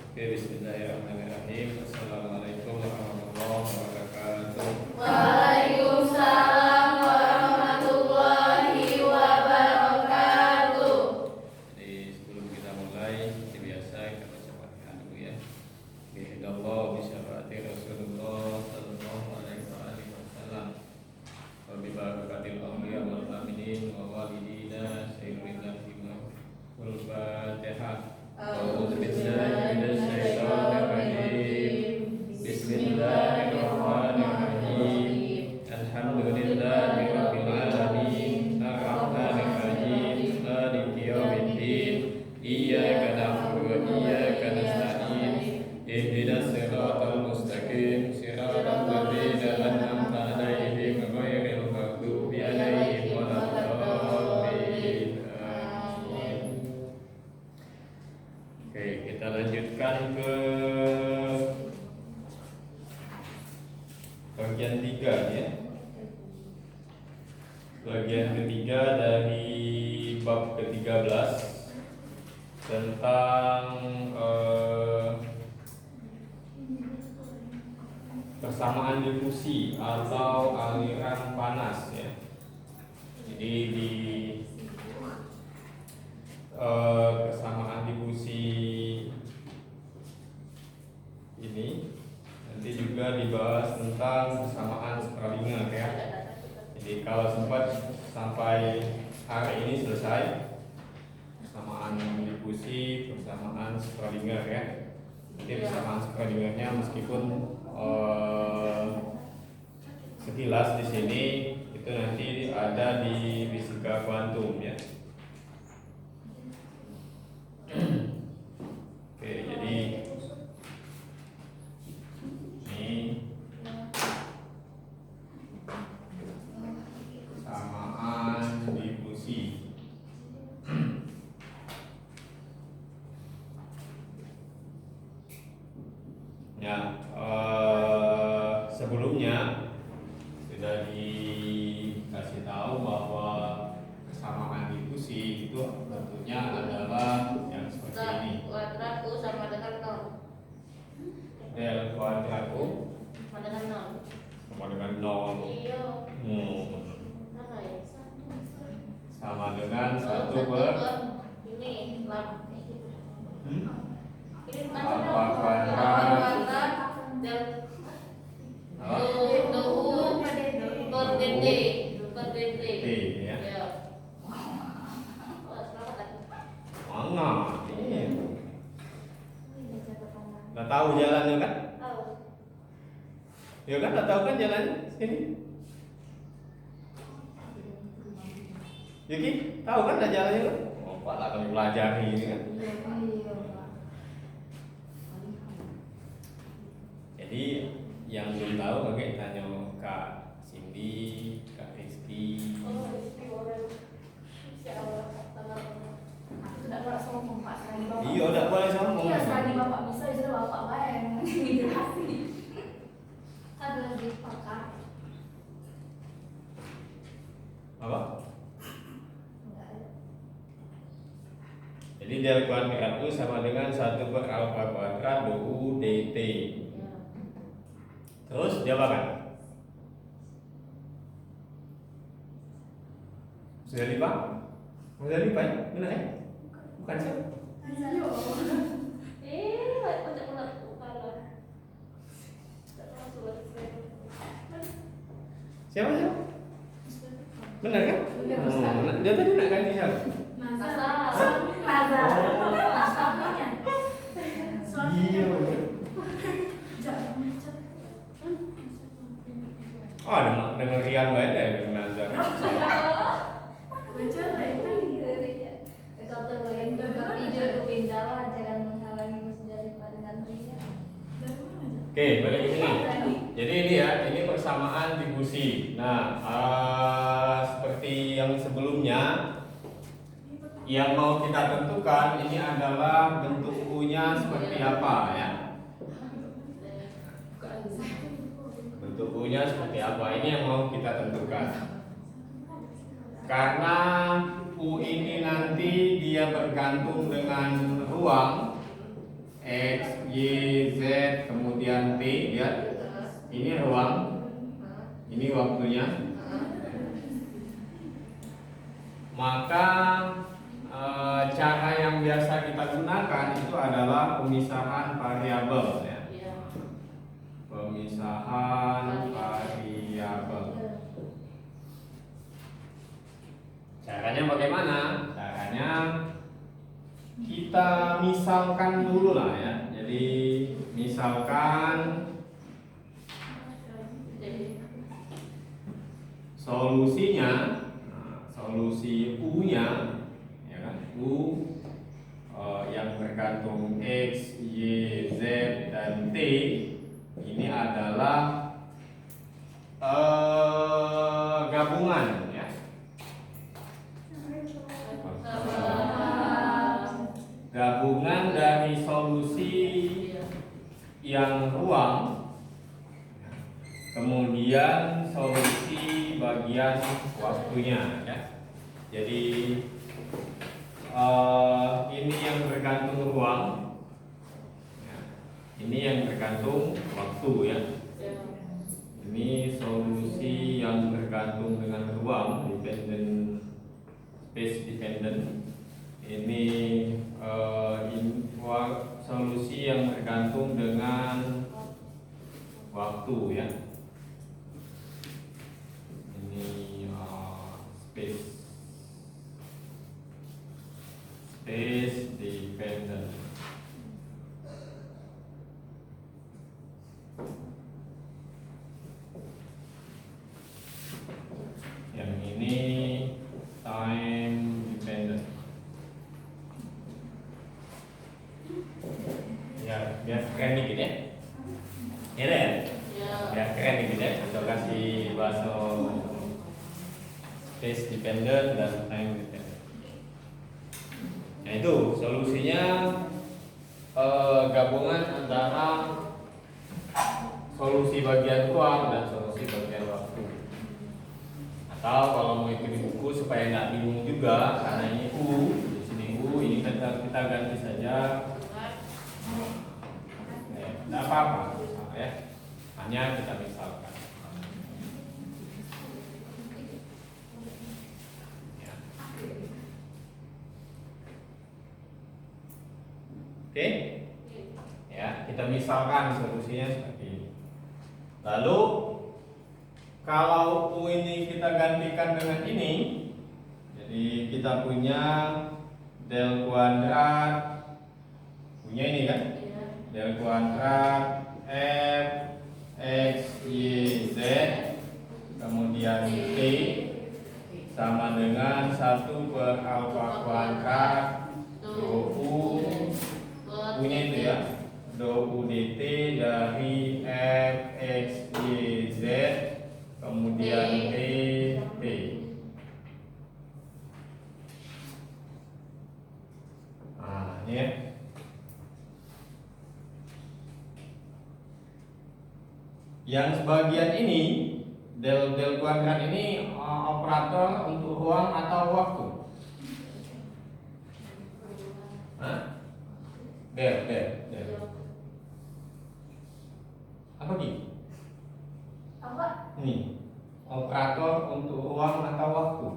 Oke, bismillahirrahmanirrahim. Assalamualaikum warahmatullahi wabarakatuh. Waalaikumsalam warahmatullahi wabarakatuh. Jadi sebelum kita mulai, seperti biasa kita baca Fatihah dulu ya. Bismillah bisyafaati Rasulullah sallallahu alaihi wasallam. Wa bi barakatil awliya wal aminin wa walidina sayyidina wal Fatihah. A'udzu billahi minasy syaithanir rajim. Bismillahirrahmanirrahim. Alhamdulillahi rabbil alamin. Arrahmanir rahim. Maliki yaumiddin. Iyyaka na'budu wa iyyaka nasta'in. Ihdinas siratal mustaqim. Siratal ladzina an'amta 'alaihim ghairil maghdubi 'alaihim waladdallin. Amin. Oke, kita lanjutkan ke bagian 3 ya. Bagian ketiga dari bab ke-13 tentang persamaan difusi atau aliran panas ya. Jadi di kesamaan difusi ini nanti juga dibahas tentang persamaan Schrödinger ya. Jadi kalau sempat sampai hari ini selesai persamaan difusi, persamaan Schrödinger ya. Jadi persamaan Schrödingernya meskipun sekilas di sini itu nanti ada di fisika kuantum ya. Oke, jadi ini persamaan difusi. Ya, sebelumnya sudah dikasih tahu bahwa kesamaan difusi itu bentuknya adalah yang seperti ini. Kuadrat U sama dengan 0. Del kuadrat U Sama dengan 0. sama dengan 0. Iya. Apa ya? Sama dengan 1 Satu per ini 8. Ini Alfa kuadrat dan apa? per dt T ya. Ya. Oh, selamat lagi. Mana? Ini. Udah tahu jalannya kan? Tahu. Ya kan, udah tahu kan jalannya sini? Yuki, tahu kan ada jalannya kan? Oh, Pak lah kami pelajari ini kan. Jadi yang belum tahu oke tanya Kak Cindy, Kak Rizky. Oh, ini orang. Insyaallah tanggal. Aku tidak boleh sombong Pak, sekali bapak. Iya, udah boleh sombong. Iya, sekali bapak bisa, disuruh bapak bayar yang ngejelasin. Kan lagi pakar. Apa? Enggak ada. Jadi del kuadrat U sama dengan 1 per alfa kuadrat DU dt. Terus jawaban? Sudah lupa? Sudah lupa ya? Benar ya? Bukan sih? Untuk ulang kepala. Siapa siapa? Benar kan? Benar, Oh, Ustaz. benar. Dia tadi nak ganti siapa? Nazar. Iya. Oh, dengan Rian baik ya dengan Nazar. Oke, balik ke sini. Jadi ini ya, ini persamaan difusi. Nah, seperti yang sebelumnya, yang mau kita tentukan ini adalah bentuk U-nya seperti apa ya? Bentuk U-nya seperti apa? Ini yang mau kita tentukan. Karena U ini nanti dia bergantung dengan ruang, X, Y, Z, kemudian T, lihat. Ini ruang, ini waktunya. Maka cara yang biasa kita gunakan itu adalah pemisahan variabel ya. Pemisahan variabel. Caranya bagaimana? Caranya kita misalkan dulu lah ya. Jadi misalkan solusinya, solusi U-nya, ya kan? U yang bergantung X, Y, Z, dan T ini adalah gabungan ya. Gabungan dari solusi yang ruang, kemudian solusi bagian waktunya ya. Jadi ini yang bergantung ruang, ya. Ini yang bergantung waktu ya. Ini solusi yang bergantung dengan ruang, dependent, space dependent. Ini solusi yang bergantung dengan waktu ya. Ini space dependent. Yang ini time dependent. Ya, biar keren dikit ya. Ya deh. Biar keren dikit ya. Kita kasih bahasa space dependent dan time dependent. Nah itu solusinya gabungan antara solusi bagian ruang dan solusi bagian waktu. Atau kalau mau ikut di buku supaya nggak bingung juga, karena ini U, di sini U, ini kita ganti saja. Tidak apa-apa ya, hanya kita misalkan ya. Oke ya, kita misalkan solusinya seperti ini. Lalu kalau U ini kita gantikan dengan ini, jadi kita punya del kuadrat, punya ini kan, del kuadrat F X Y Z kemudian T sama dengan 1 per alfa kuadrat do U, punya itu ya, do U dt dari F X Y Z kemudian T T. Nah ini ya. Yang sebagian ini del kuadrat ini operator untuk ruang atau waktu? Hah? Del. Apa gitu? Apa? Ini operator untuk ruang atau waktu?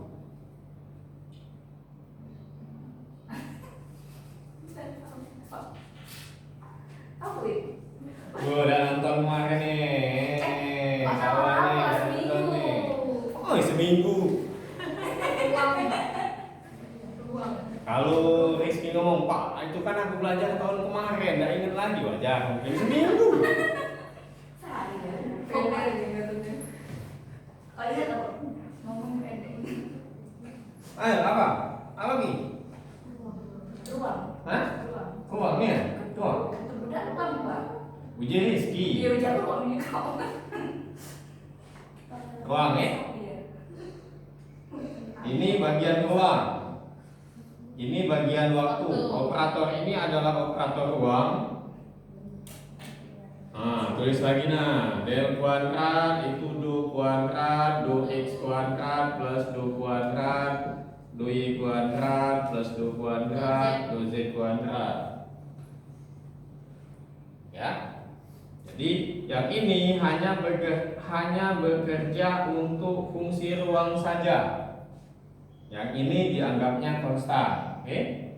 Apa itu? Gue udah nonton kemarin nih. Oh seminggu. Kalau Rizky ngomong, Pak, itu kan aku belajar tahun kemarin, nggak inget lagi, wajar mungkin seminggu. Sehari ya. Kemarin ya. Oh iya tahu. Ngomong pendek. Ayo apa? Apa nih? Ruang. Hah? Ruang. Ruangnya? Ruang. Budak ruang Pak. Uji Rizky. Iya udah ruang ini kau. Ruang ya? Iya. Ini bagian ruang. Ini bagian waktu. Operator ini adalah operator ruang. Nah, tulis lagi nah. Del kuadrat itu do kuadrat do x kuadrat plus do kuadrat do y kuadrat plus do kuadrat do z kuadrat. Ya. Jadi yang ini hanya bekerja untuk fungsi ruang saja. Yang ini dianggapnya konstan. Oke?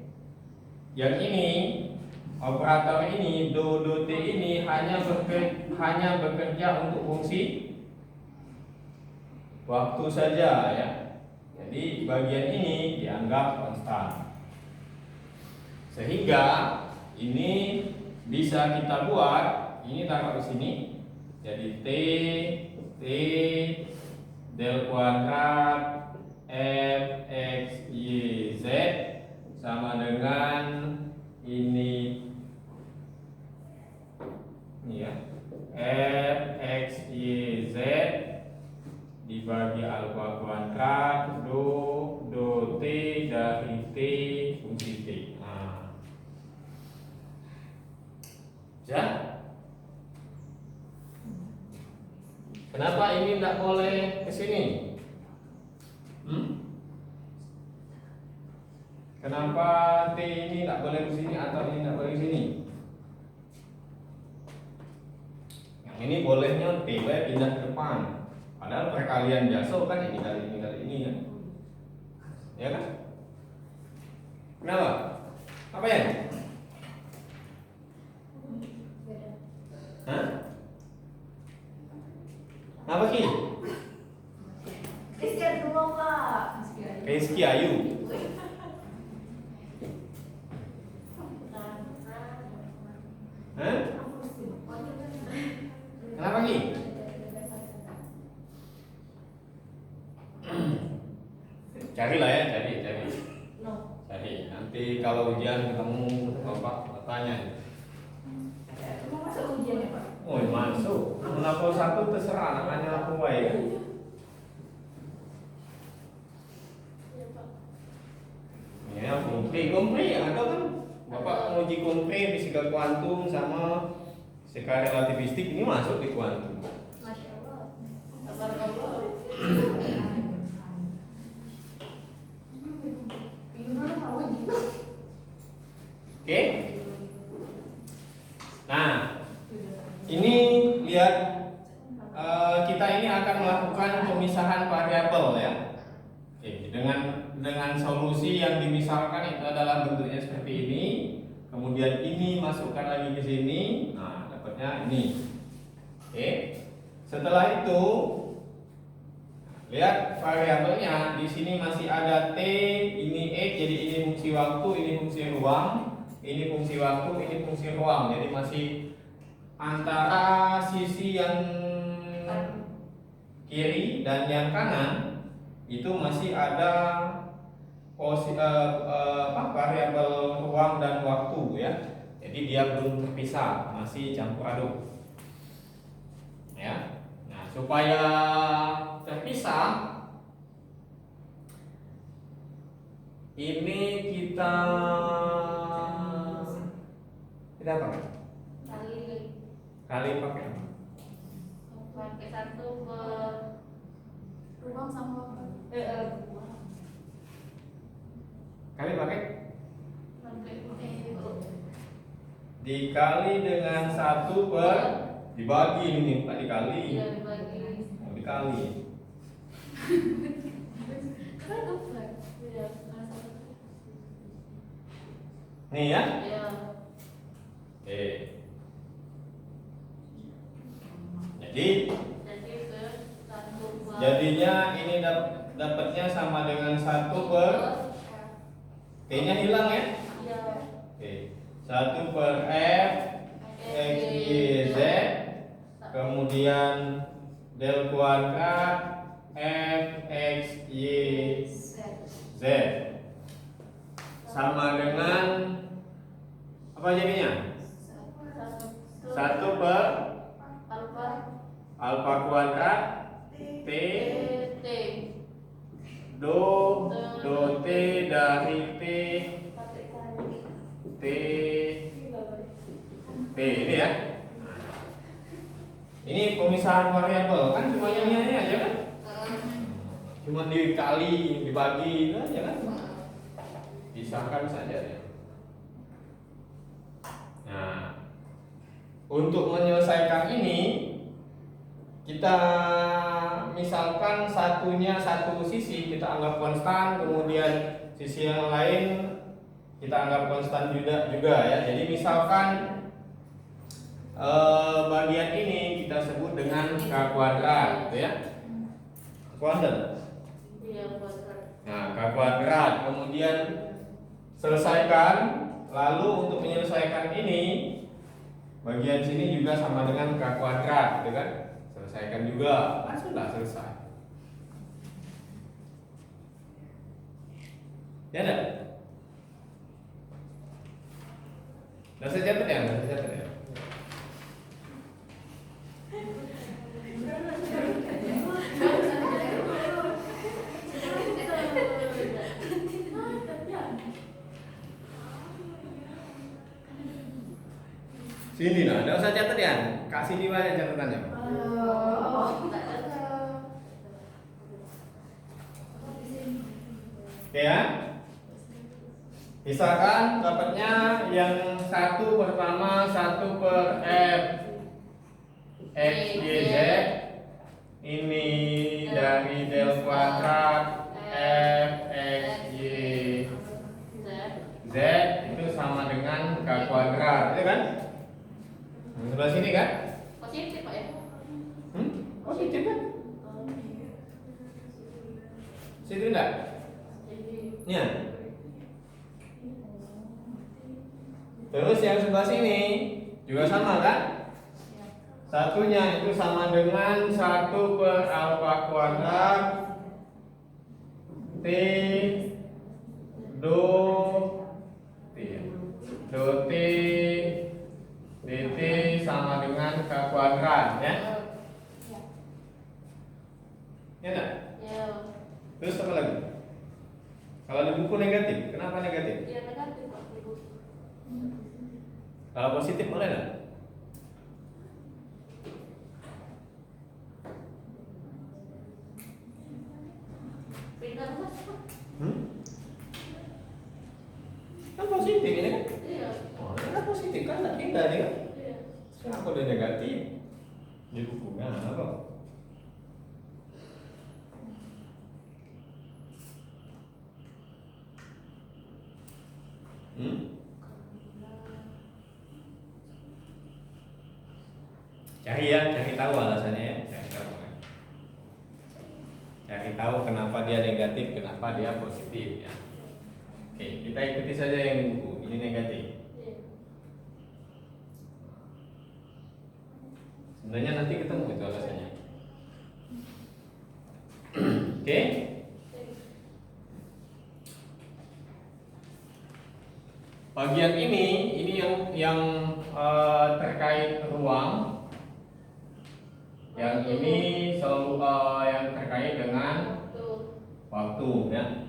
Yang ini operator ini do t ini hanya bekerja untuk fungsi waktu saja ya. Jadi bagian ini dianggap konstan. Sehingga ini bisa kita buat, ini taruh di sini. Jadi T del kuadrat f x y z sama dengan ini ya, f x y z dibagi alfa kuadrat do t dari t fungsi t. Nah. Ya. Kenapa ini tidak boleh ke sini? Kenapa T ini tidak boleh ke sini atau ini tidak boleh ke sini? Yang ini bolehnya T pindah ke depan. Padahal perkalian biasa kan ini kali ini ya. Ya kan? Kenapa? Apa ya? Hah? Apa Ki? Rizky dulu Pak. Rizky Ayu. Hah? Kenapa Ki? Carilah ya, cari. Nanti kalau ujian ketemu Bapak tanya. Mau masuk ujian ya Pak? Oh, masuk. 61 terserah namanya aku baik. Ya, kompre ada kan? Bapak menguji kompre fisika kuantum sama fisika relativistik ini masuk di kuantum. Masya Allah. Tabarakallah. Oke? Nah, ini lihat kita ini akan melakukan pemisahan variabel ya. Oke, dengan solusi yang dimisalkan itu adalah bentuknya seperti ini. Kemudian ini masukkan lagi ke sini. Nah, dapatnya ini. Oke. Setelah itu lihat variabelnya di sini masih ada T, ini X, jadi ini fungsi waktu, ini fungsi ruang, ini fungsi waktu, ini fungsi ruang. Jadi masih antara sisi yang kiri dan yang kanan itu masih ada variabel ruang dan waktu ya. Jadi dia belum terpisah, masih campur aduk. Ya. Nah, supaya terpisah ini kita apa? Kali pakai satu per ruang sama kali pakai dikali dengan 1 per dibagi ini Pak dikali. Iya, dibagi. Mau dikali. Nih ya. Iya. Jadinya ini dapatnya sama dengan 1 per T-nya hilang ya. Iya. Oke. 1 per F X Y Z kemudian del kuadrat F X Y Z sama dengan apa jadinya? 1 per alfa kuadrat T do T dari T ini ya. Ini pemisahan variabel kan cuma yang ini aja kan? Cuma dikali, dibagi itu aja kan? Pisahkan saja ya. Nah, untuk menyelesaikan ini kita misalkan satunya satu sisi kita anggap konstan, kemudian sisi yang lain kita anggap konstan juga ya. Jadi misalkan bagian ini kita sebut dengan K kuadrat gitu ya. Kuadrat. Iya, kuadrat. Nah, K kuadrat. Kemudian selesaikan. Lalu untuk menyelesaikan ini bagian sini juga sama dengan K kuadrat gitu kan. Selesaikan juga. Nah, sudah selesai. Ya enggak? Udah saya catat ya? Udah saya catat ya? Sini lah, enggak usah catat ya. Kasih di mana catatannya? Oke ya. Misalkan dapatnya yang satu pertama 1 per F X Y Z ini dari del kuadrat F X Y Z itu sama dengan K kuadrat, ya kan? Yang sebelah sini kan? Positif Pak ya? Positif kan? Situ enggak? Ya. Terus yang sebelah sini juga sama kan? Satunya itu sama dengan 1 per alfa kuadrat T do T dt sama dengan K kuadrat ya? Ya enggak? Ya. Terus apa lagi? Kalau di buku negatif, kenapa negatif? Iya, negatif Pak. Kalau positif boleh nggak? Pindah Mas. Kan positif ini kan? Iya. Oh, ini kan positif kan? Nggak pindah nih kan? Iya. Kenapa udah negatif? Di buku kan apa? Cari ya, cari tahu alasannya ya. Cari tahu kenapa dia negatif, kenapa dia positif ya. Oke, kita ikuti saja yang di buku. Ini negatif. Iya. Sebenarnya nanti ketemu itu alasannya. Oke. Bagian ini yang terkait ruang. Yang ini selalu yang terkait dengan waktu ya.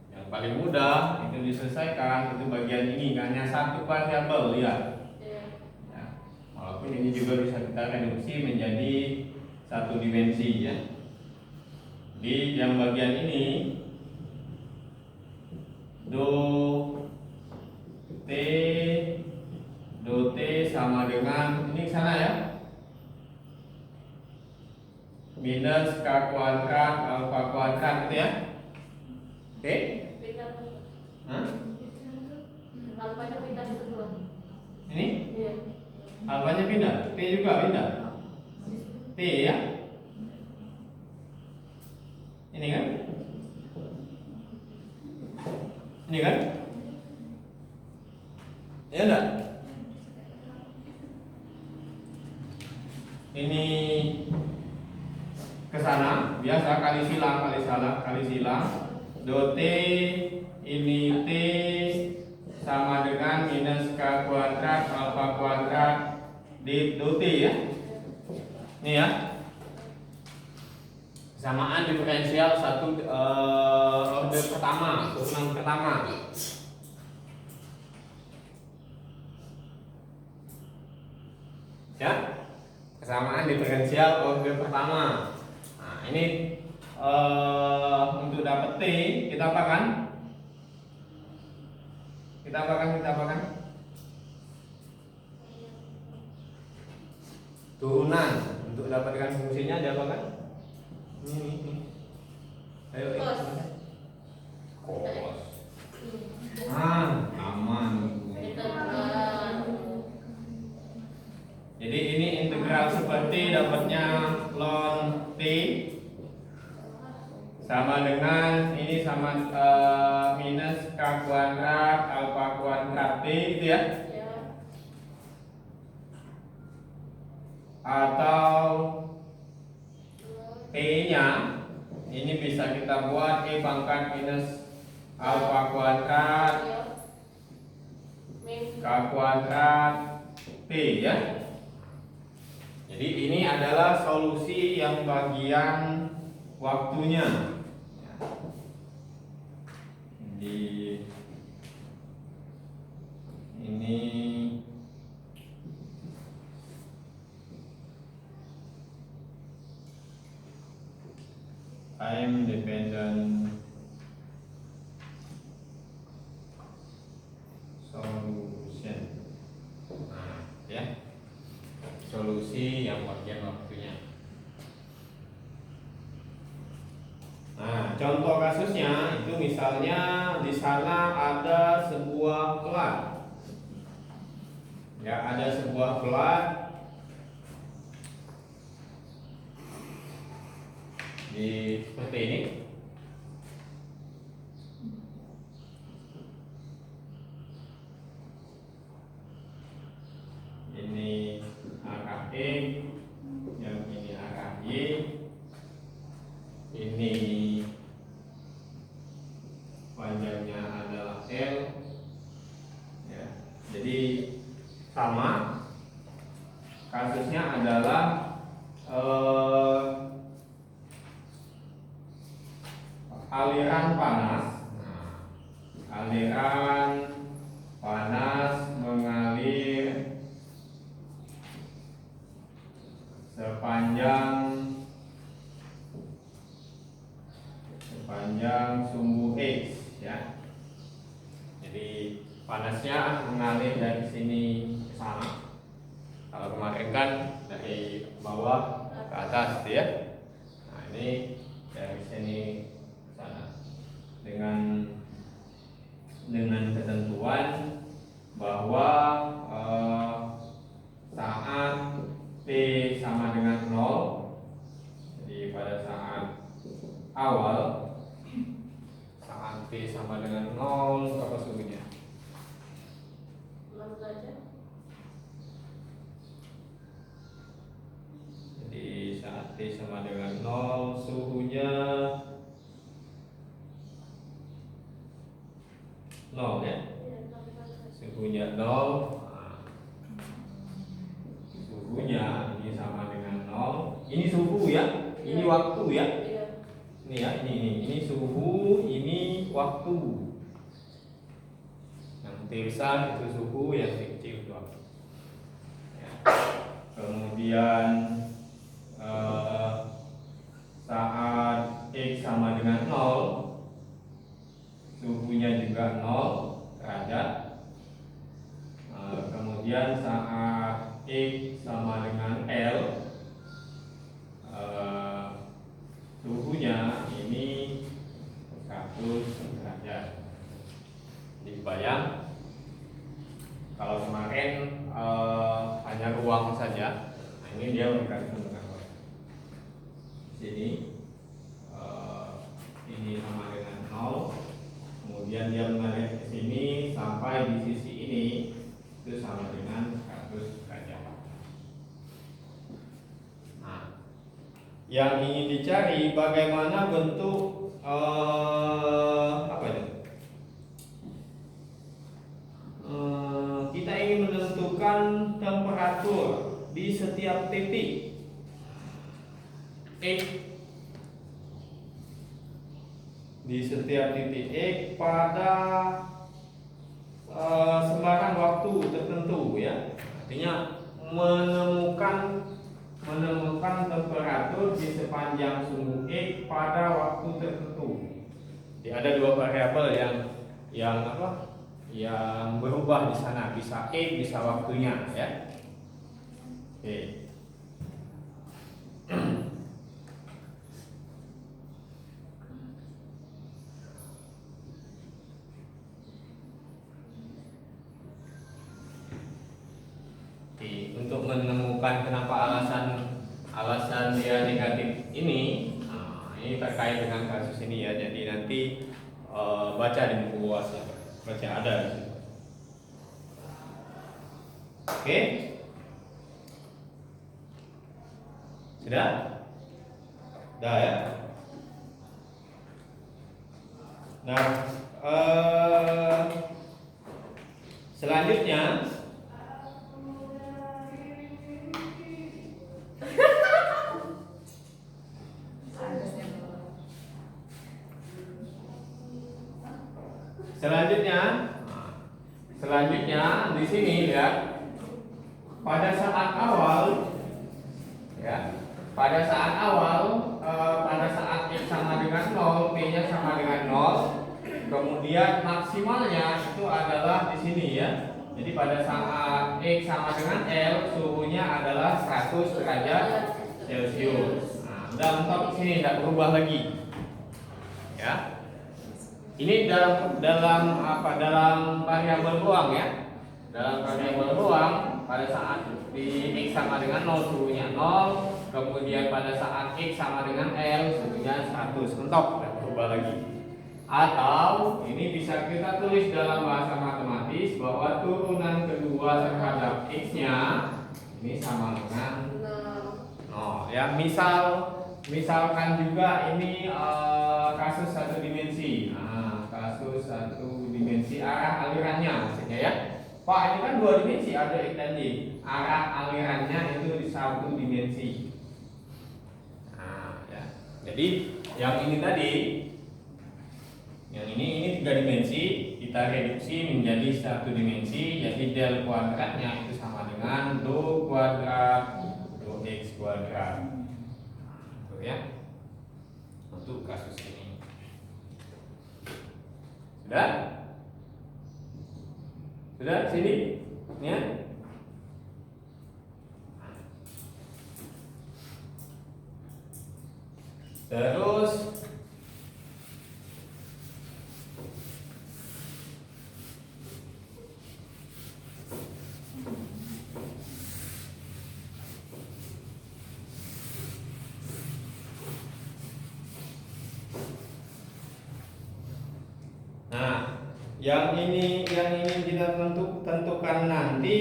Yang paling mudah itu diselesaikan itu bagian ini hanya satu variabel ya. Ya. Walaupun ini juga bisa kita reduksi menjadi satu dimensi ya. Di yang bagian ini do T sama dengan ini sana ya. Minus K kuadrat alfa kuadrat gitu ya. Oke? Hah? Alfanya pindah ke kedua. Ini? Iya. Alfanya pindah, T juga pindah. T ya. Ini kan? Ini kan? Ya enggak? Ini ke sana biasa kali silang do T ini T sama dengan minus K kuadrat alfa kuadrat di do T ya. Ini ya. Kesamaan diferensial satu order pertama, urutan pertama. Ya. Kesamaan diferensial order pertama. Nah, ini untuk dapat T kita apakan? Kita apakan? Turunan. Untuk dapatkan fungsinya diapakan? Ini. Ayo. Cos. Cos. Hmm. Aman. Integral. Jadi ini integral seperti dapatnya ln T sama dengan ini sama minus K kuadrat alfa kuadrat T gitu ya. Ya. Atau T-nya ini bisa kita buat E pangkat minus alfa kuadrat Ya. Min. K kuadrat T ya. Jadi ini adalah solusi yang bagian waktunya. Di ini time dependent solution. Nah, ya. Solusi yang bagian waktunya. Nah, contoh kasusnya itu misalnya di sana ada sebuah pelat. Ya, ada sebuah pelat di seperti ini. Ini arah X, yang ini arah Y. Ini panjangnya adalah L ya. Jadi sama, kasusnya adalah aliran panas. Nah, aliran panas mengalir sepanjang sumbu X ya. Jadi panasnya mengalir dari sini ke sana. Kalau kemarin kan dari bawah ke atas ya. Nah, ini dari sini ke sana. Dengan ketentuan bahwa saat T sama dengan 0. Jadi pada saat awal saat T sama dengan 0 berapa suhunya? 6 derajat. Jadi saat T sama dengan 0 suhunya 0 ya. Ya, tapi kan Suhunya 0. Suhunya ini sama dengan 0. Ini suhu ya. Ini waktu ya. iya. Ini ya, ini suhu, ini waktu. Yang T besar itu suhu, yang T kecil itu waktu. Ya. Kemudian saat X sama dengan 0, suhunya juga 0 derajat. Kemudian saat X sama dengan L, suhunya ini 100 derajat. Jadi bayang kalau kemarin hanya ruang saja, nah ini dia bergantung dengan ruang. Di sini ini sama dengan 0, kemudian dia mengalir ke sini sampai di sisi ini itu sama dengan 100 derajat. Nah, yang ingin dicari bagaimana bentuk apa itu? Kita ingin menentukan temperatur di setiap titik X, di setiap titik X pada sembarang waktu tertentu ya. Artinya menemukan temperatur di sepanjang sumbu X pada waktu tertentu. Jadi ada dua variabel yang apa? Yang berubah di sana, bisa X, bisa waktunya ya. Oke. Untuk menemukan kenapa alasan dia negatif ini, ini terkait dengan kasus ini ya. Jadi nanti baca di buku UAS ya. Baca ada di situ. Oke. Sudah? Sudah ya? Nah, selanjutnya Selanjutnya di sini lihat pada saat awal pada saat X sama dengan 0, P-nya sama dengan 0, kemudian maksimalnya itu adalah di sini ya. Jadi pada saat X sama dengan L, suhunya adalah 100 derajat Celcius. Nah, udah mentok sini tidak berubah lagi. Ya. Ini dalam variabel ruang ya. Dalam variabel ruang pada saat di X sama dengan 0 suhunya 0, kemudian pada saat X sama dengan L suhunya 100, mentok, tidak berubah lagi. Atau ini bisa kita tulis dalam bahasa matematis bahwa turunan kedua terhadap X-nya ini sama dengan 0. Ya, misalkan juga ini kasus satu dimensi. Kasus satu dimensi arah alirannya maksudnya ya. Pak, ini kan dua dimensi, ada X dan Y. Arah alirannya itu di satu dimensi. Nah, ya. Jadi yang ini tadi, yang ini tiga dimensi, kita reduksi menjadi satu dimensi. Jadi del kuadratnya itu sama dengan do kuadrat do X kuadrat. Nah, itu ya. Untuk kasus ini. Sudah sini ya. Terus yang ini kita tentukan nanti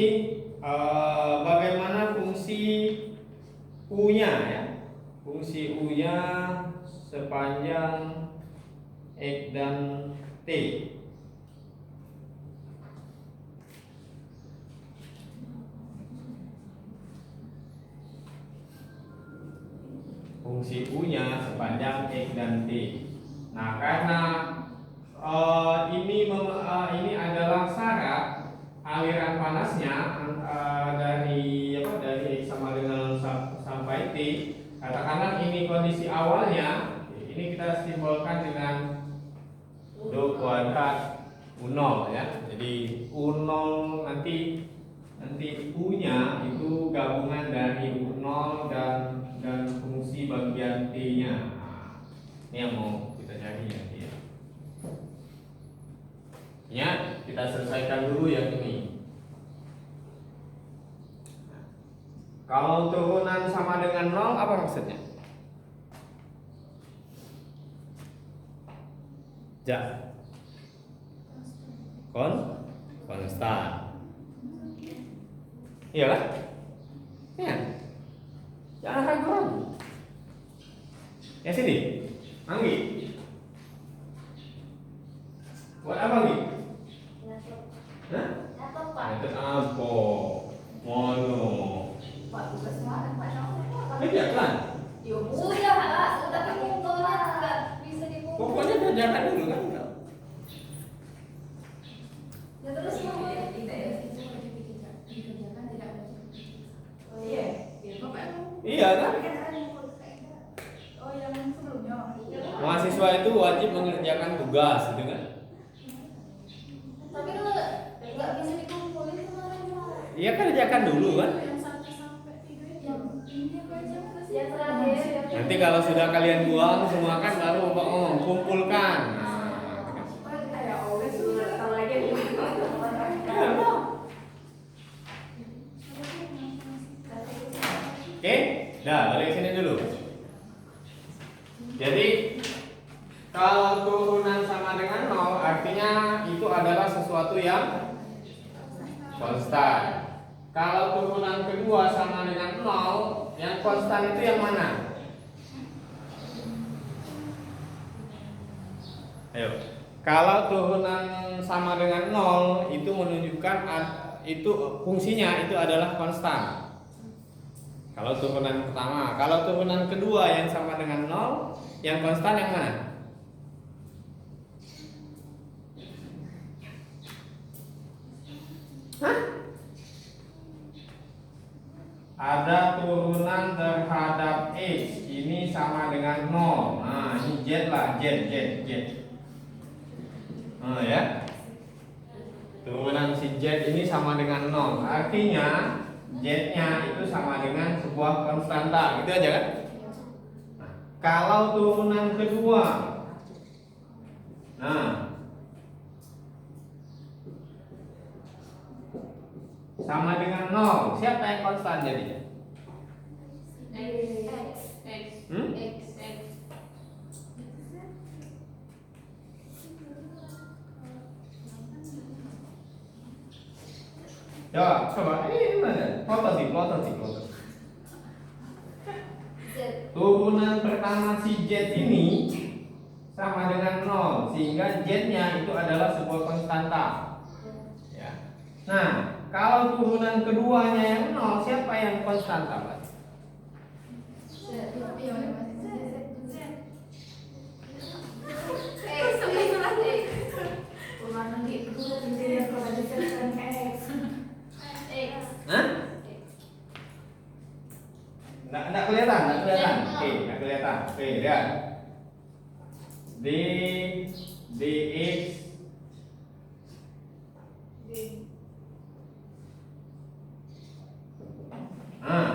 bagaimana fungsi U-nya ya. Fungsi U-nya sepanjang X dan T. Fungsi U-nya sepanjang X dan T. Nah, karena ini adalah syarat aliran panasnya dari X sama dengan sampai T. Katakanlah ini kondisi awalnya, ini kita simbolkan dengan do kuadrat U0 ya. Jadi U0 nanti U-nya itu gabungan dari U0 dan fungsi bagian T-nya. Nah, ini yang mau kita cari ya. Ya, kita selesaikan dulu yang ini. Kalau turunan sama dengan 0 apa maksudnya? Konstan. Iya kan? Iya. Jangan ragu-ragu. Ya sini, Anggi. Buat apa Anggi? Apa Pak? Itu apa? Mono. Pak tugas mana Pak? Kerjakan. Ya udah Pak, tapi pokoknya nggak bisa dipukul. Pokoknya kerjakan dulu kan. Ya terus mau tidak ya dikerjakan tidak ada. Oh iya, Bapak. Iya kan? Oh yang sebelumnya. Mahasiswa itu wajib mengerjakan tugas, gitu kan? Tapi kalau nggak bisa dikumpulin kemarin Pak. Iya, kerjakan dulu kan? Yang sampai 3 jam ini apa aja Yang terakhir. Nanti kalau sudah kalian buang semua kan baru Bapak ngomong kumpulkan. Oke, dah balik sini dulu. Jadi kalau turunan sama dengan 0 artinya itu adalah sesuatu yang konstan. Kalau turunan kedua sama dengan 0, yang konstan itu yang mana? Ayo. Kalau turunan sama dengan 0 itu menunjukkan itu fungsinya itu adalah konstan. Kalau turunan pertama, kalau turunan kedua yang sama dengan 0, yang konstan yang mana? Hah? Ada turunan terhadap X, ini sama dengan 0. Nah, ini Z lah, Z. Nah, ya. Turunan si Z ini sama dengan 0. Artinya Z-nya itu sama dengan sebuah konstanta, gitu aja kan? Nah, kalau turunan kedua, nah sama dengan 0, siapa yang konstan jadinya? Ya, coba ini mana? Foto sih. Turunan pertama si Z ini sama dengan 0, sehingga Z-nya itu adalah sebuah konstanta. Ya. Nah, kalau turunan keduanya yang 0, siapa yang konstanta, Pak? Hah? Nggak kelihatan. Oke, nggak kelihatan. Oke, lihat. dx Nah,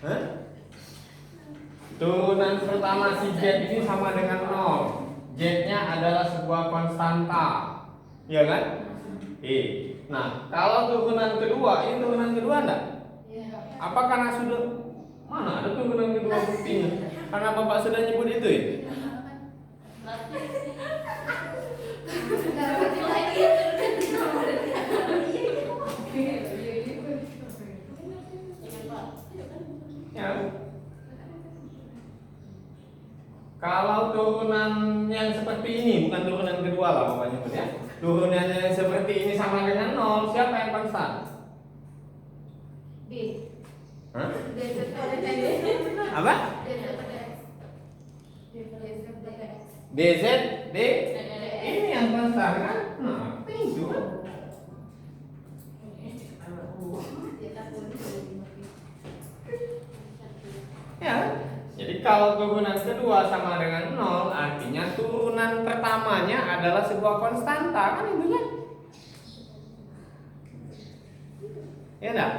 hah? Turunan pertama si Z ini sama dengan 0. Z-nya adalah sebuah konstanta. Iya kan? Nah, kalau turunan kedua, ini turunan kedua enggak? Apa karena sudah mana ada turunan kedua buktinya? Karena Bapak sudah nyebut itu ya? Ya. Kalau turunan yang seperti ini, bukan turunan kedua lah pokoknya ya. Turunan yang seperti ini sama dengan 0, siapa yang konstan? B. Hah? Apa? DZ, D, ini yang konstan kan? Nah, itu. Ya, jadi kalau turunan kedua sama dengan 0, artinya turunan pertamanya adalah sebuah konstanta, kan itu kan? Ya enggak?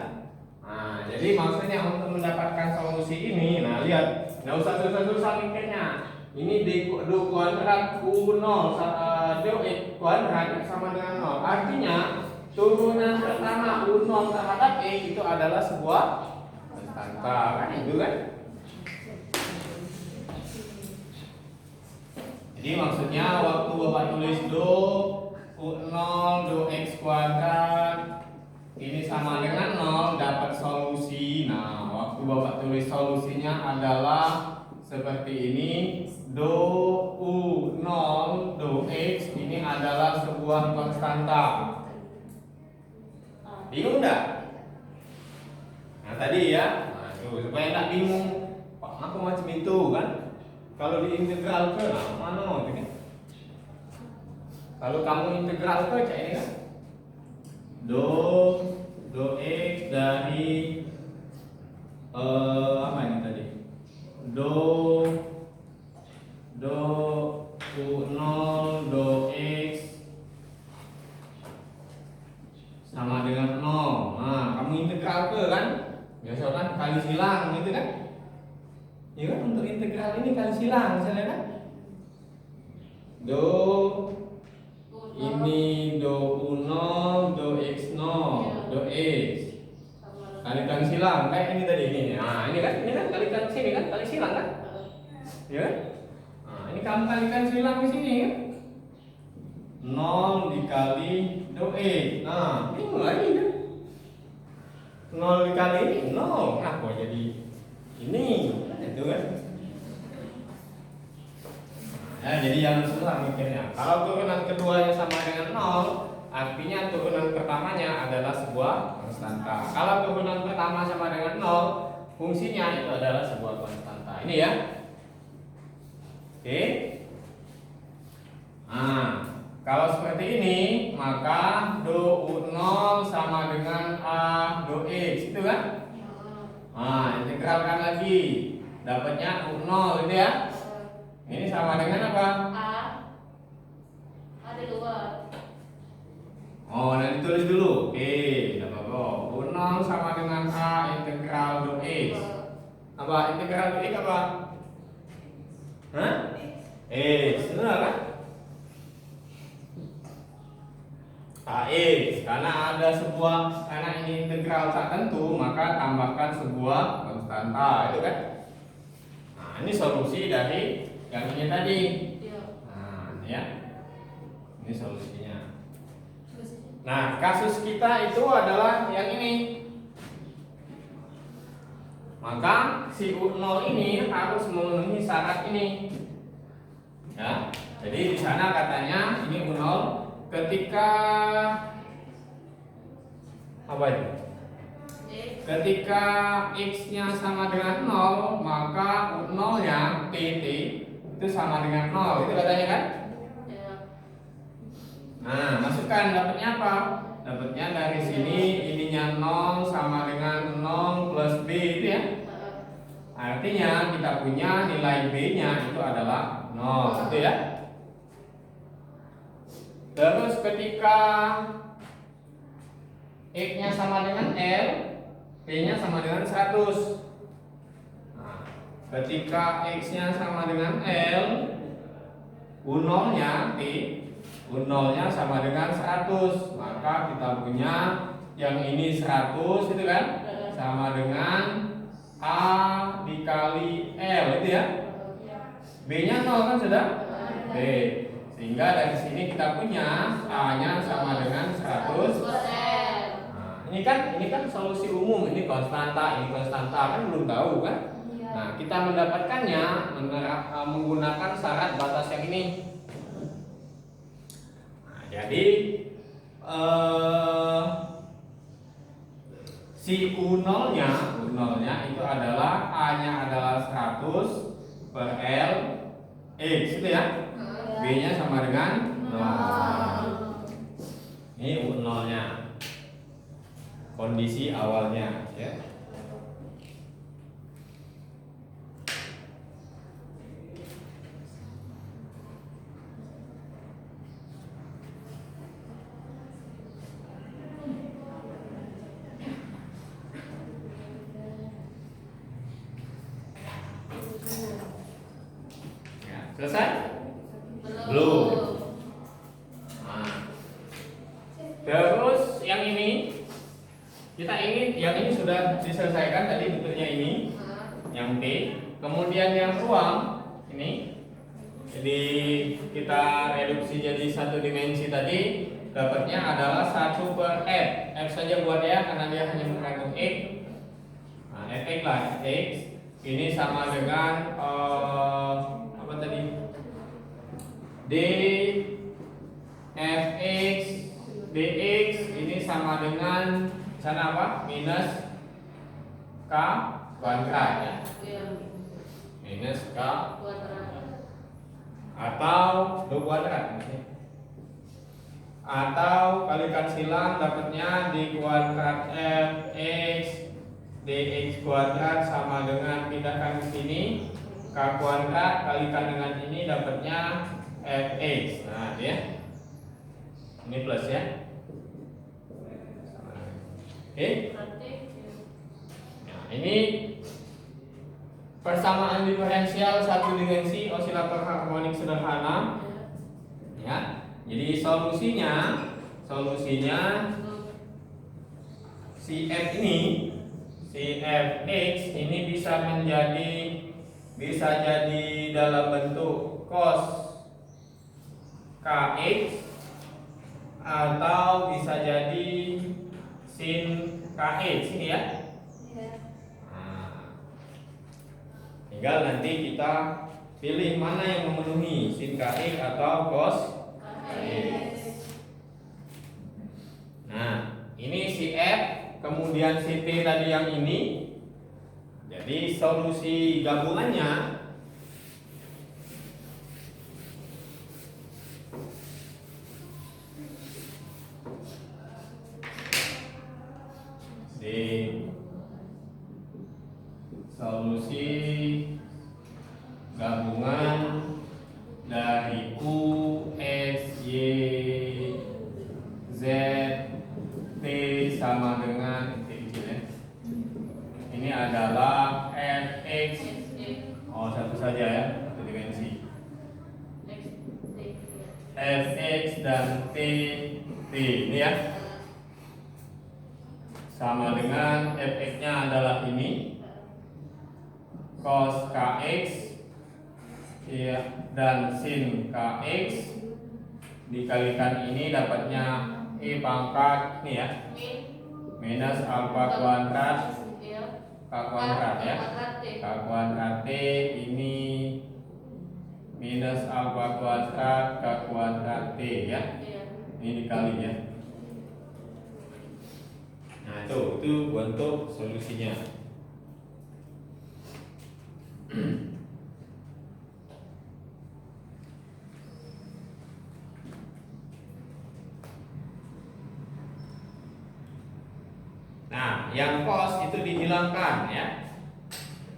Nah, jadi maksudnya untuk mendapatkan solusi ini, nah lihat, nggak usah susah-susah mikirnya. Ini d kuadrat u0 dx kuadrat sama dengan 0. Artinya turunan pertama u0 terhadap x itu adalah sebuah konstanta, kan itu kan? Jadi maksudnya waktu Bapak tulis do u0 do x kuadrat ini sama dengan 0 dapat solusi. Nah, waktu Bapak tulis solusinya adalah seperti ini. Do u0 do x ini adalah sebuah konstanta. Bingung enggak? Nah, tadi ya. Nah, tuh, supaya enggak bingung. Pak, aku macam itu kan? Kalau diintegral ke mana gitu kan? Kalau kamu integral ke cak ini kan? Do x dari apa ini tadi? Do u0 do x Misalkan kali silang gitu kan? Ya kan untuk integral ini kali silang misalnya kan? Do ini do U0, do X0, do X. Kalikan silang kayak ini tadi ini. Nah, ini kan kalikan sini kan, kali silang kan? Ya kan? Nah, ini kamu kalikan silang di sini kan? 0 dikali do X. Nah, ini lagi kan? 0 dikali ini 0. Nah, kok jadi ini? Itu kan? Ya, jadi jangan susah mikirnya. Kalau turunan keduanya sama dengan 0, artinya turunan pertamanya adalah sebuah konstanta. Kalau turunan pertama sama dengan 0, fungsinya itu adalah sebuah konstanta. Ini ya. Oke. Nah, kalau seperti ini, maka do U0 sama dengan A do X, itu kan? Nah, integralkan lagi. Dapatnya U0 itu ya. Ini sama dengan apa? A di luar. Oh, nanti tulis dulu. Oke, tidak apa-apa. U0 sama dengan A integral do X. Apa? Integral do X apa? Hah? X, benar kan? AX, karena ini integral tak tentu, maka tambahkan sebuah konstanta, itu kan? Nah, ini solusi dari yang ini tadi. Nah, ya. Ini solusinya. Nah, kasus kita itu adalah yang ini. Maka si U0 ini harus memenuhi syarat ini. Ya. Jadi di sana katanya ini U0 ketika apa itu? Ketika X-nya sama dengan 0, maka U0-nya PT itu sama dengan 0, itu katanya kan? Nah, masukkan dapatnya apa? Dapatnya dari sini ininya 0 sama dengan 0 plus B itu ya. Artinya kita punya nilai B-nya itu adalah 0, gitu ya. Terus ketika X-nya sama dengan L, B-nya sama dengan 100. Nah, ketika X-nya sama dengan L, U0-nya P, U0-nya sama dengan 100. Maka kita punya yang ini 100 itu kan? Sama dengan A dikali L itu ya. B-nya 0 kan sudah? B. Sehingga dari sini kita punya A-nya sama dengan 100%. Nah, ini kan solusi umum, ini konstanta kan belum tahu kan? Nah, kita mendapatkannya menggunakan syarat batas yang ini. Nah, jadi si U0-nya itu adalah A-nya adalah 100 per L X itu ya. B-nya sama dengan 0. Ini U0-nya. Kondisi awalnya ya. Selesai? Belum. Nah, terus yang ini yang ini sudah diselesaikan tadi bentuknya ini, yang T. Kemudian yang ruang ini, jadi kita reduksi jadi satu dimensi tadi, dapatnya adalah 1 per F. F saja buat ya karena dia hanya mengandung X. Nah, Fx lah, X. Ini sama dengan apa tadi? D Fx dx ini sama dengan sana apa? Minus K kuadrat ya. Minus K atau do kuadrat atau kalikan silang dapatnya D kuadrat Fx dx kuadrat sama dengan pindahkan ke sini K kuadrat kalikan dengan ini dapatnya Fx. Nah, ya. Ini plus ya. Oke. Berarti Nah, ini persamaan diferensial satu dimensi osilator harmonik sederhana. Ya. Jadi solusinya si f ini bisa jadi dalam bentuk cos kx atau bisa jadi sin kx ini ya. Nah, tinggal nanti kita pilih mana yang memenuhi sin kx atau cos kx. Nah, ini si f, kemudian si t tadi yang ini. Jadi solusi gabungannya di solusi gabungan dari U, S, Y, Z, T sama dengan T kecil ya. Ini adalah Fx. Oh, satu saja ya, satu dimensi. Fx dan T ini ya. Sama dengan Fx-nya adalah ini cos kx ya, dan sin kx dikalikan ini dapatnya E pangkat ini ya, minus alfa kuadrat k kuadrat ya, k kuadrat T ini minus alfa kuadrat k kuadrat T ya, ini dikali ya. Nah itu bentuk solusinya. Nah, yang cos itu dihilangkan ya.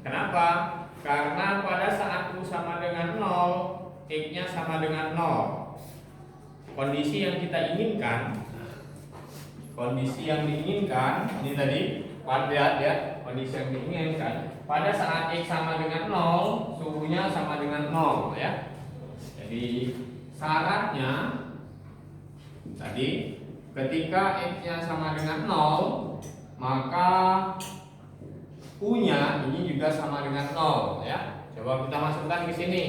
Kenapa? Karena pada saat U sama dengan 0, X-nya sama dengan 0. Kondisi yang kita inginkan, ini tadi lihat ya, kondisi yang diinginkan pada saat X sama dengan 0, suhunya sama dengan 0 ya. Jadi syaratnya tadi ketika X-nya sama dengan 0, maka U-nya ini juga sama dengan 0 ya. Coba kita masukkan ke sini.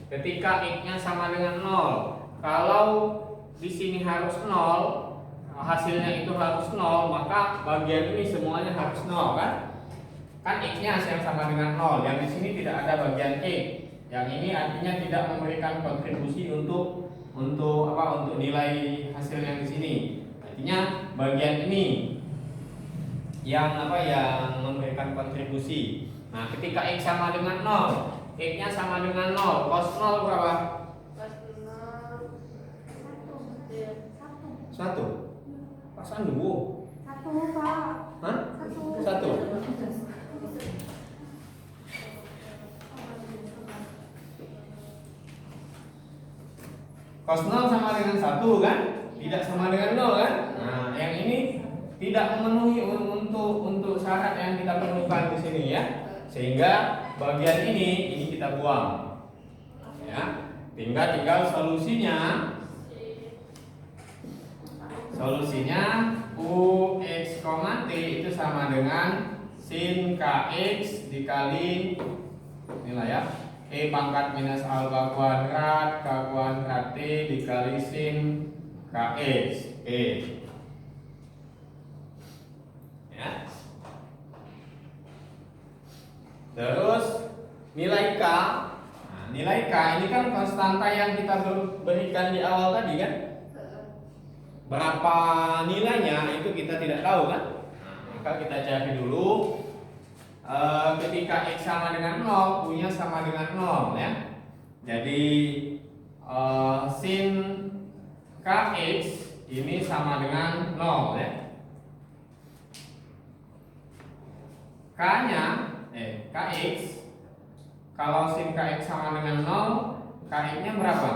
Ketika X-nya sama dengan 0, kalau di sini harus 0, hasilnya itu harus 0, maka bagian ini semuanya harus 0 kan? Kan X-nya yang sama dengan 0, yang di sini tidak ada bagian X. Yang ini artinya tidak memberikan kontribusi untuk nilai hasil yang di sini. Artinya bagian ini yang memberikan kontribusi. Nah, ketika X sama dengan 0, X-nya sama dengan 0, cos 0 berapa? Satu. Pasan dulu. Satu, Pak. Hah? Satu. Cos 0 sama dengan 1 kan? Tidak sama dengan 0 kan? Nah, yang ini tidak memenuhi untuk syarat yang kita perlukan di sini ya. Sehingga bagian ini kita buang. Ya. Tinggal solusinya U x, T itu sama dengan sin kx dikali inilah ya, E pangkat minus alfa kuadrat k kuadrat T dikali sin kx E ya. Terus nilai K. Nah, nilai K ini kan konstanta yang kita berikan di awal tadi kan. Berapa nilainya itu kita tidak tahu kan. Nah, maka kita cari dulu. Ketika X sama dengan 0, U-nya sama dengan 0 ya. Jadi sin kx ini sama dengan 0 ya. K-nya kx, kalau sin kx sama dengan 0, kx-nya berapa?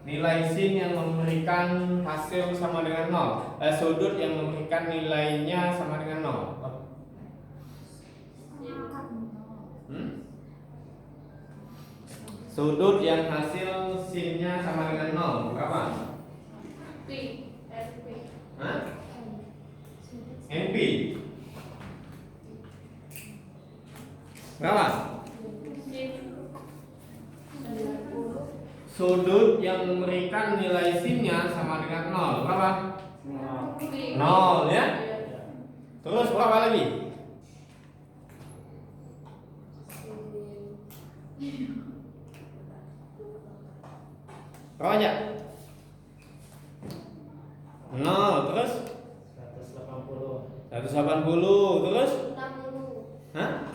Nilai sin yang memberikan hasil sama dengan 0, sudut yang memberikan nilainya sama dengan 0. Sudut yang hasil sinnya sama dengan 0 berapa? P. FP. Hah? NP berapa? Sin 90. Sudut yang memberikan nilai sinnya sama dengan 0 berapa? P. 0 ya. Iya. Terus berapa lagi? Berapa aja? 0 terus 180 terus 60. hah?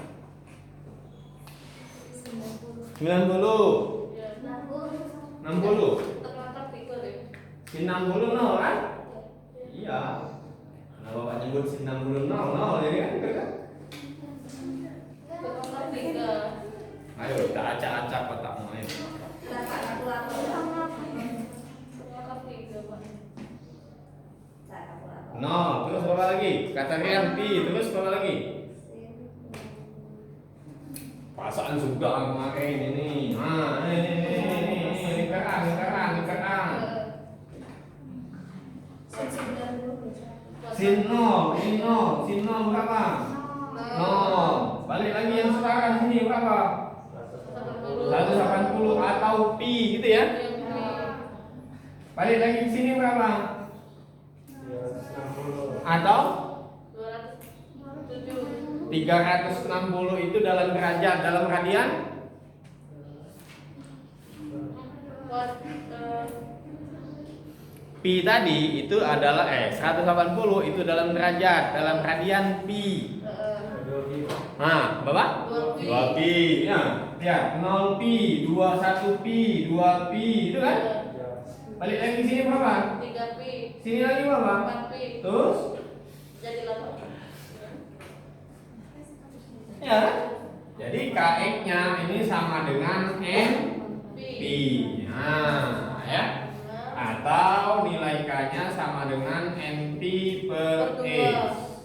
90 Ya. 60 Terletak tiga deh. sin 60 0 kan? Iya. Nah bapak nyebut sin 60 0 0 jadi kan? Terletak tiga. Ayo kita acak-acak kotakmu ayo. Terletak tiga, Pak. 0 terus berapa lagi? Katakan pi terus berapa lagi? Pasaan sudah kemarin ini. Nah, ini kerang. Sin 0, sin 0 berapa? 0. Balik lagi yang sekarang sini berapa? 180 atau pi gitu ya. Balik lagi ke sini berapa? Atau 207. 360 itu dalam derajat, dalam radian? Pi tadi itu adalah 180 itu dalam derajat, dalam radian pi. Nah, Bapak? 2 pi. Ya, 0 pi, 21 pi, 2 pi, itu kan? Balik lagi sini berapa? 3 pi. Sini lagi berapa? 4 pi. Terus? Jadi 8. Ya. Jadi KX-nya ini sama dengan N pi. Nah, ya. Atau nilai K-nya sama dengan NP per X.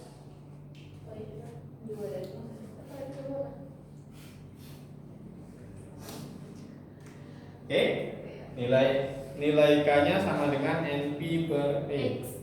Oke, nilai K-nya sama dengan NP per X.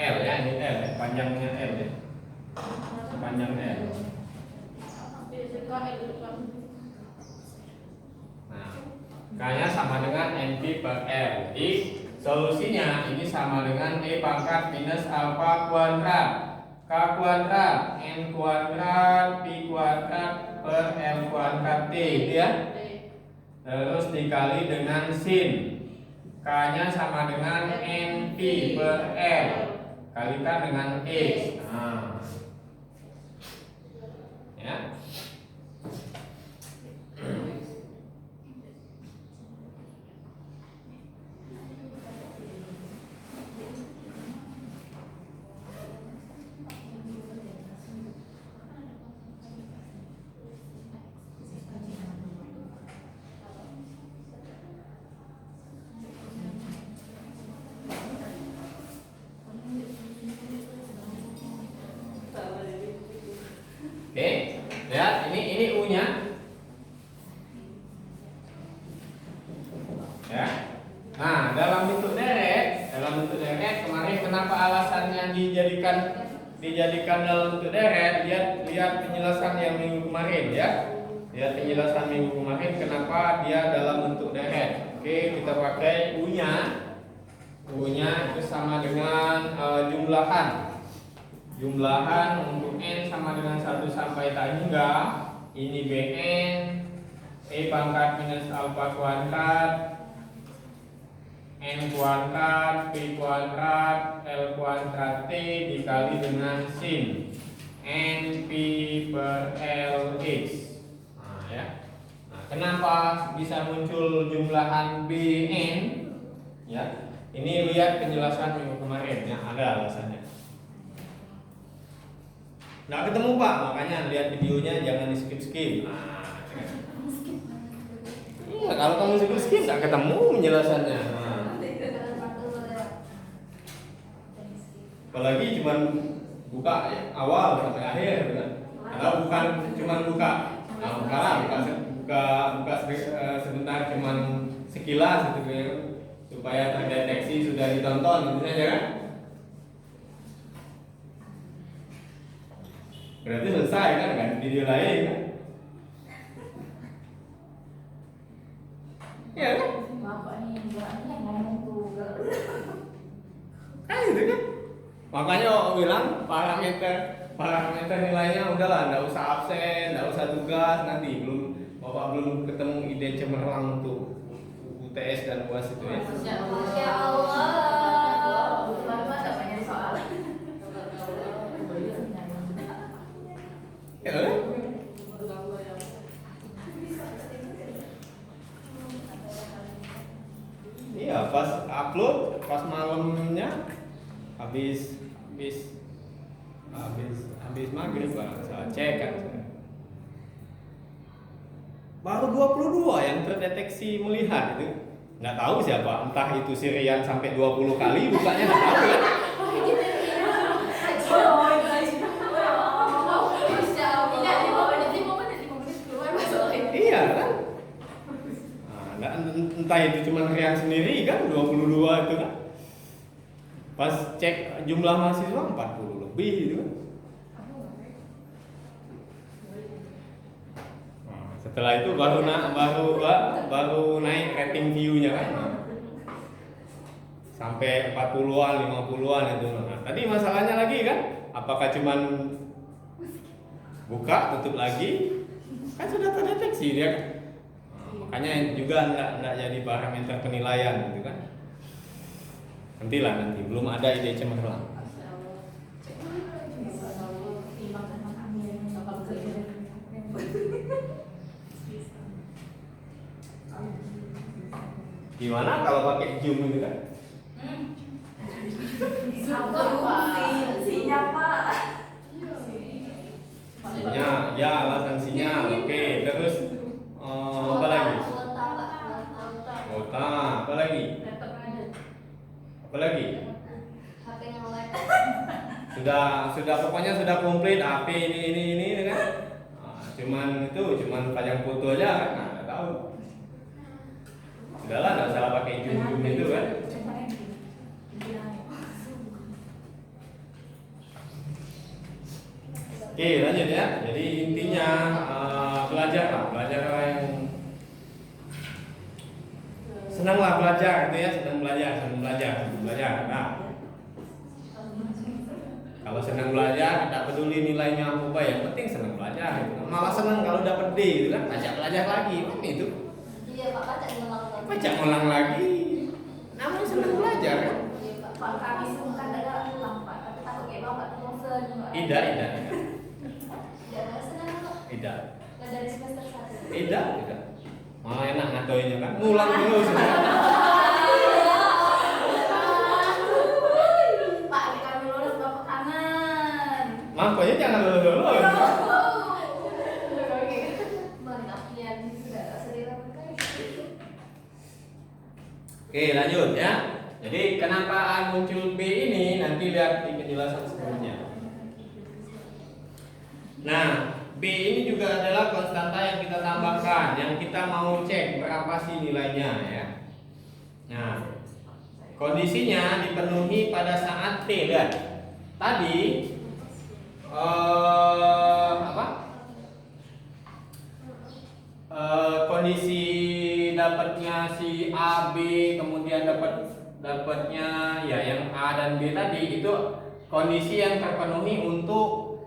L ya, ini L ya, panjangnya L ya. Panjang L. Nah, K-nya sama dengan NP per L. Jadi solusinya ini sama dengan E pangkat minus alfa kuadrat K kuadrat N kuadrat Pi kuadrat per L kuadrat T gitu ya. Terus dikali dengan sin. K-nya sama dengan NP per L kalikan dengan X. Nah. Ya. Oke, lihat ini U-nya. Ya. Nah, dalam bentuk deret kemarin kenapa alasannya dijadikan dalam bentuk deret? Lihat penjelasan yang minggu kemarin ya. Lihat penjelasan minggu kemarin kenapa dia dalam bentuk deret. Oke, kita pakai U-nya. U-nya itu sama dengan jumlahan untuk N sama dengan 1 sampai tak hingga ini Bn E pangkat minus alfa kuadrat N kuadrat P kuadrat L kuadrat T dikali dengan sin NP per L X. Nah ya. Nah, kenapa bisa muncul jumlahan Bn? Ya. Ini lihat penjelasan minggu kemarin ya, ada alasannya. Nggak ketemu Pak, makanya lihat videonya jangan di skip. Nah, iya, kalau kamu skip nggak ketemu penjelasannya. Nah. Apalagi cuman buka ya, awal sampai akhir kan. Atau bukan cuman buka. Nah, buka sebentar cuman sekilas gitu ya. Supaya terdeteksi sudah ditonton gitu saja kan. Berarti selesai kan video lain kan? Iya kan? Bapak nih yang ngomong tuh. Kan gitu kan? Makanya aku bilang parameter nilainya udahlah, nggak usah absen, nggak usah tugas, nanti Bapak belum ketemu ide cemerlang untuk UTS dan UAS itu ya. Masya Allah. Bapak tak banyak soal. Ya kan? Iya, pas upload, pas malamnya habis maghrib saya cek kan. Baru 22 yang terdeteksi melihat itu. Nggak tahu siapa, entah itu si Rian sampai 20 kali bukanya nggak tahu ya. Iya kan? Nah, entah itu cuma Rian sendiri kan 22 itu kan. Pas cek jumlah mahasiswa 40 lebih itu kan. Setelah itu baru naik rating view-nya kan. Sampai 40-an, 50-an itu. Nah, tadi masalahnya lagi kan, apakah cuman buka tutup lagi? Kan sudah terdeteksi dia kan. Nah, makanya juga enggak jadi parameter penilaian gitu kan. Nanti belum ada ide cemerlang. Gimana kalau pakai Zoom itu kan? Sinyal, ya alasan sinyal. Oke, terus apa lagi? Kuota, apa lagi? Apa lagi? Sudah pokoknya sudah komplit HP ini kan? Cuman pajang foto aja kan? Nah, nggak tahu. Sudahlah, nggak salah pakai Zoom itu kan? Oke, lanjut ya. Jadi intinya belajar yang senanglah belajar, itu ya, senang belajar. Nah, kalau senang belajar, tidak peduli nilainya apa, yang penting senang belajar. Malah senang kalau dapat D, itu kan, ajak belajar lagi, itu. Iya, Pak, Ajak ngulang lagi. Namanya senang belajar kan? Pak, kami bukan ada ulang Pak, tapi takut kayak Bapak tuh bosan. Tidak. Nggak dari semester 1. Tidak. Malah enak ngatoinya kan, ngulang terus. Pak, kami lulus Bapak kangen. Makanya jangan lulus. Oke, lanjut ya. Jadi kenapa muncul B ini nanti lihat di penjelasan sebelumnya. Nah, B ini juga adalah konstanta yang kita tambahkan, yang kita mau cek berapa sih nilainya ya. Nah, kondisinya dipenuhi pada saat T, lihat. Tadi kondisi dapatnya si A, B, kemudian dapatnya ya yang A dan B tadi itu kondisi yang terpenuhi untuk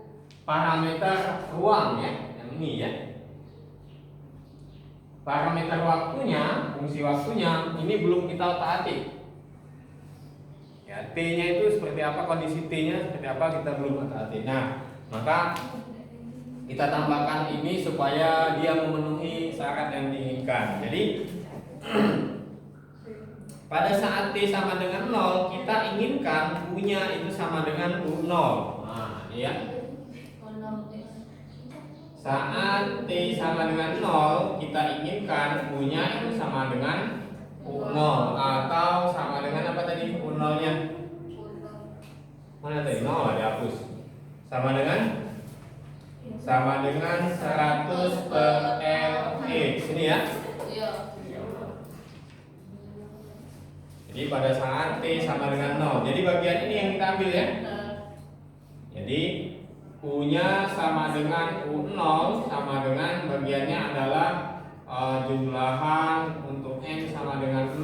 parameter ruang ya, yang ini ya. Parameter waktunya, fungsi waktunya ini belum kita otak-atik. Ya, T-nya itu seperti apa, kondisi T-nya seperti apa kita belum otak-atik. Nah, maka kita tambahkan ini supaya dia memenuhi syarat yang diinginkan. Jadi Pada saat T sama dengan 0, kita inginkan U-nya itu sama dengan U0. Nah, ini ya. Saat T sama dengan 0, kita inginkan U-nya itu sama dengan U0 atau sama dengan apa tadi U0-nya? Mana tadi? 0 dihapus. Sama dengan 100 per LX. Ini ya. Jadi pada saat T sama dengan 0. Jadi bagian ini yang kita ambil ya. Jadi U-nya sama dengan U0 sama dengan bagiannya adalah jumlahan untuk N sama dengan 1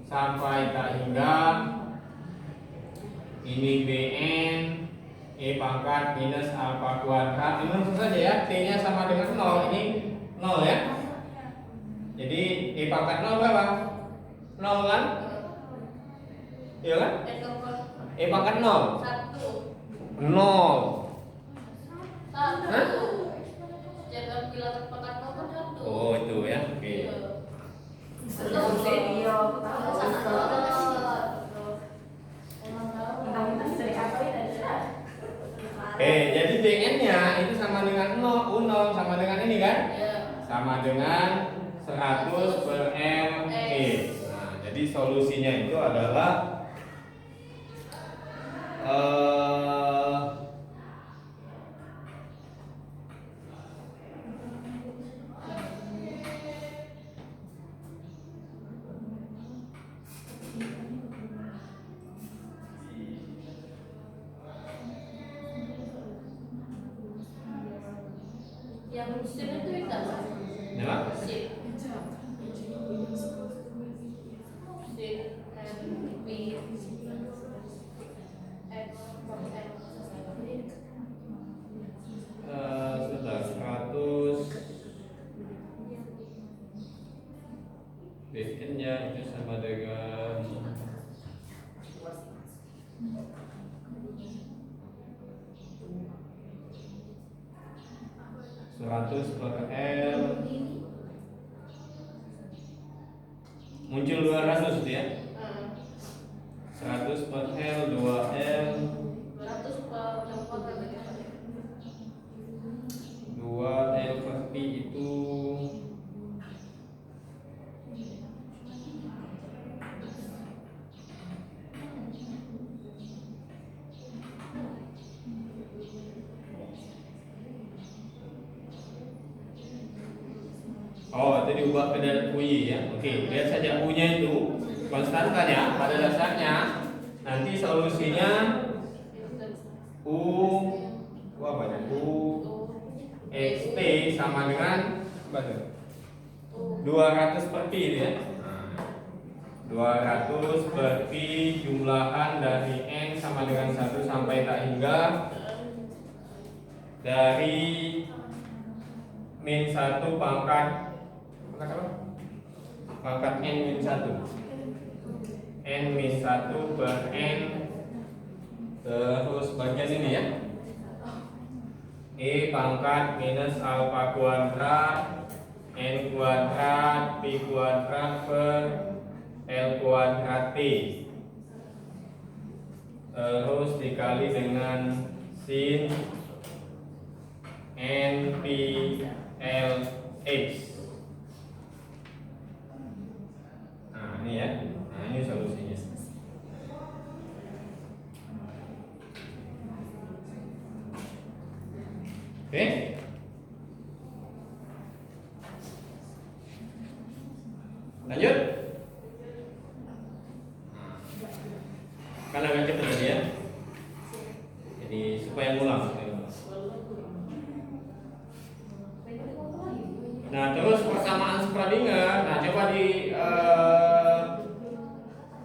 sampai tak hingga ini Bn E pangkat minus alfa kuadrat. Ini langsung saja ya, T-nya sama dengan 0. Ini 0 ya. Jadi E pangkat 0 berapa? 0 kan? Iya kan? E pangkat 0. 0. Hah? Oh itu ya, oke. Jadi Bn-nya itu sama dengan 0, U0 sama dengan ini kan? Sama dengan 100 per LE. Nah, jadi solusinya itu adalah yang musim itu enggak ya? musim B Sudah 100 Bn-nya itu sama dengan 100 per L muncul 200 itu ya. 100 per L 2L 2L per P itu diubah ke dalam UI ya. Oke, lihat saja U-nya itu konstantanya pada dasarnya nanti solusinya U apa ya? U XT sama dengan apa tuh? 200 per Pi ya. 200 per Pi jumlahan dari N sama dengan 1 sampai tak hingga dari min 1 pangkat N min 1 N min 1 per N terus bagian ini ya E pangkat minus alfa kuadrat N kuadrat P kuadrat per L kuadrat T terus dikali dengan sin N P L X. Nah ini ya, nah ini solusinya. Oke. Lanjut. Kan agak cepat tadi ya. Jadi supaya ngulang. Nah terus persamaan Schrödinger. Nah coba di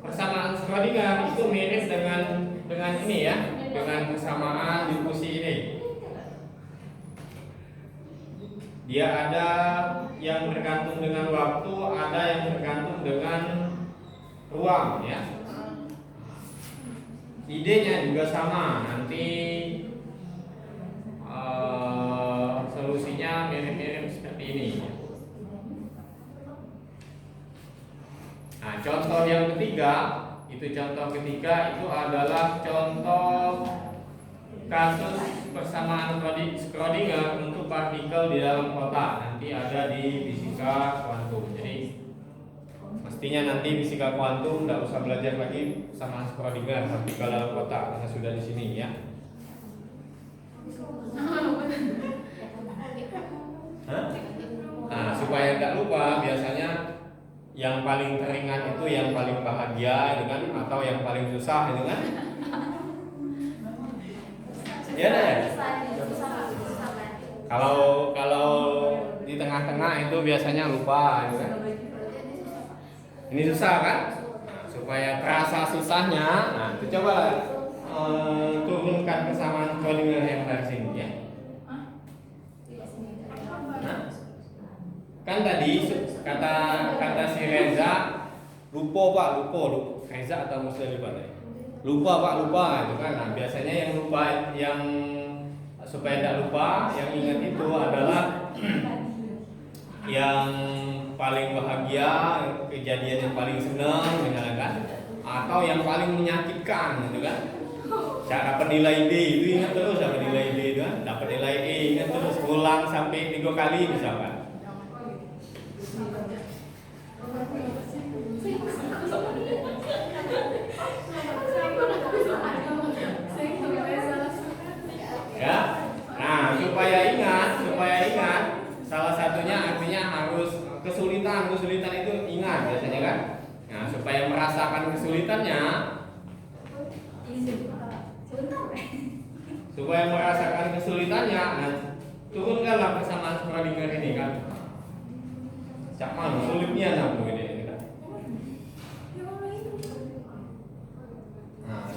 persamaan Schrödinger itu mirip dengan ini ya, dengan persamaan difusi ini. Dia ada yang bergantung dengan waktu, ada yang bergantung dengan ruang ya. Idenya juga sama, nanti solusinya mirip-mirip seperti ini. Nah ketiga, itu adalah contoh kasus persamaan Schrödinger untuk partikel di dalam kotak. Nanti ada di fisika kuantum. Jadi mestinya nanti fisika kuantum tidak usah belajar lagi sama Schrödinger partikel dalam kotak karena sudah di sini ya. Hah? Nah, supaya tidak lupa, biasanya yang paling ringan itu yang paling bahagia, itu kan, atau yang paling susah, itu kan? Ya deh. Kalau di tengah-tengah itu biasanya lupa, itu kan? Ini susah kan? Nah, supaya terasa susahnya, nah itu coba turunkan kesamaan Schrödinger yang dari sini ya. Nah, kan tadi kata si Reza lupa Reza atau Musdalifah tadi? Lupa itu kan. Nah, biasanya yang lupa, yang supaya tidak lupa, yang ingat itu adalah yang paling bahagia, kejadian yang paling senang, misalnya kan, atau yang paling menyakitkan, gitu kan. Cara dapat nilai D itu ingat terus, dapat nilai D itu kan, dapat nilai E ingat terus, ulang sampai 3 kali misalkan. Ya, nah supaya ingat, salah satunya artinya harus kesulitan itu ingat biasanya kan. Nah supaya merasakan kesulitannya, nah turunkanlah kesamaan Schrödinger ini kan. Cak mana sulitnya namu